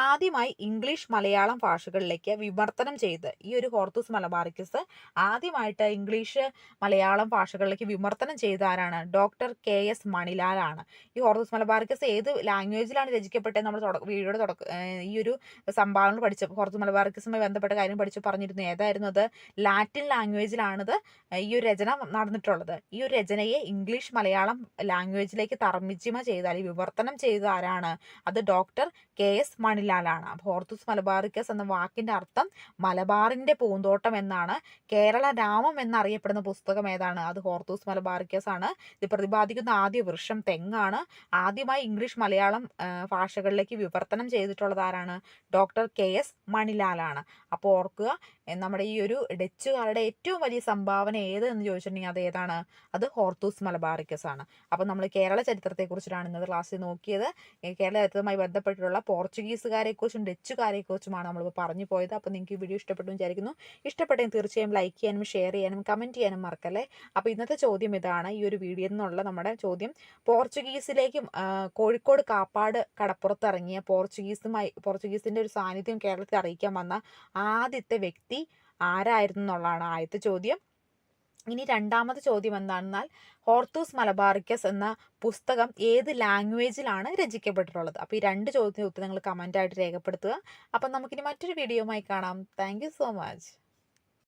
ആദ്യമായി ഇംഗ്ലീഷ് മലയാളം ഭാഷകളിലേക്ക് വിവർത്തനം ചെയ്ത് ഈ ഒരു ഹോർത്തൂസ് മലബാറിക്കസ് ആദ്യമായിട്ട് ഇംഗ്ലീഷ് മലയാളം ഭാഷകളിലേക്ക് വിവർത്തനം ചെയ്ത ആരാണ്? Doctor KS മണിലാലാണ്. ഈ ഹോർത്തൂസ് മലബാറിക്കസ് ഏത് ലാംഗ്വേജിലാണ് രചിക്കപ്പെട്ടത്? നമ്മൾ വീഡിയോയുടെ ഈ ഒരു സംഭാവനകൾ പഠിച്ച ഹോർത്തൂസ് മലബാറിക്കസുമായി ബന്ധപ്പെട്ട കാര്യം പഠിച്ചു പറഞ്ഞിരുന്നു. ഏതായിരുന്നു അത്? ലാറ്റിൻ ലാംഗ്വേജിലാണിത് ഈ ഒരു രചന നടന്നിട്ടുള്ളത്. ഈ ഒരു രചനയെ ഇംഗ്ലീഷ് മലയാളം ലാംഗ്വേജിലേക്ക് തർജ്ജിമ ചെയ്ത അല്ലെങ്കിൽ വിവർത്തനം ചെയ്ത ആരാണ്? അത് ഡോക്ടർ KS മണിലാലാണ്. ഹോർത്തൂസ് മലബാറിക്കസ് എന്ന വാക്കിന്റെ അർത്ഥം മലബാറിന്റെ പൂന്തോട്ടം എന്നാണ്. കേരള രാമം എന്നറിയപ്പെടുന്ന പുസ്തകം ഏതാണ്? അത് ഹോർത്തൂസ് മലബാറിക്കസ് ആണ്. ഇത് പ്രതിപാദിക്കുന്ന ആദ്യ വൃക്ഷം തെങ്ങാണ്. ആദ്യമായി ഇംഗ്ലീഷ് മലയാളം ഭാഷകളിലേക്ക് വിവർത്തനം ചെയ്തിട്ടുള്ളത് ആരാണ്? Doctor KS മണിലാലാണ്. അപ്പോൾ ഓർക്കുക, നമ്മുടെ ഈ ഒരു ഡച്ചുകാരുടെ ഏറ്റവും വലിയ സംഭാവന ഏത് എന്ന് ചോദിച്ചിട്ടുണ്ടെങ്കിൽ അത് ഏതാണ്? അത് ഹോർത്തൂസ് മലബാറിക്കസ് ആണ്. അപ്പോൾ നമ്മൾ കേരള ചരിത്രത്തെക്കുറിച്ചിട്ടാണ് ഇന്നത്തെ ക്ലാസ്സിൽ നോക്കിയത്. കേരള ചരിത്രവുമായി ബന്ധപ്പെട്ടുള്ള പോർച്ചുഗീസുകാരെക്കുറിച്ചും ഡച്ചുകാരെക്കുറിച്ചുമാണ് നമ്മളിപ്പോൾ പറഞ്ഞു പോയത്. അപ്പോൾ നിങ്ങൾക്ക് ഈ വീഡിയോ ഇഷ്ടപ്പെട്ടു വിചാരിക്കുന്നു. ഇഷ്ടപ്പെട്ടെങ്കിൽ തീർച്ചയായും ലൈക്ക് ചെയ്യാനും ഷെയർ ചെയ്യാനും കമൻറ്റ് ചെയ്യാനും മറക്കല്ലേ. അപ്പോൾ ഇന്നത്തെ ചോദ്യം ഇതാണ്. ഈ ഒരു വീഡിയോയിൽ നിന്നുള്ള നമ്മുടെ ചോദ്യം, പോർച്ചുഗീസിലേക്കും കോഴിക്കോട് കാപ്പാട് കടപ്പുറത്തിറങ്ങിയ പോർച്ചുഗീസിൻ്റെ ഒരു സാന്നിധ്യം കേരളത്തിൽ അറിയിക്കാൻ വന്ന ആദ്യത്തെ വ്യക്തി ആരായിരുന്നു എന്നുള്ളതാണ് ആദ്യത്തെ ചോദ്യം. ഇനി രണ്ടാമത്തെ ചോദ്യം എന്താണെന്നാൽ, ഹോർത്തൂസ് മലബാറിക്കസ് എന്ന പുസ്തകം ഏത് ലാംഗ്വേജിലാണ് രചിക്കപ്പെട്ടിട്ടുള്ളത്? അപ്പോൾ ഈ രണ്ട് ചോദ്യത്തിന് ഉത്തരം നിങ്ങൾ കമൻ്റായിട്ട് രേഖപ്പെടുത്തുക. അപ്പം നമുക്കിനി മറ്റൊരു വീഡിയോയുമായി കാണാം. Thank you so much.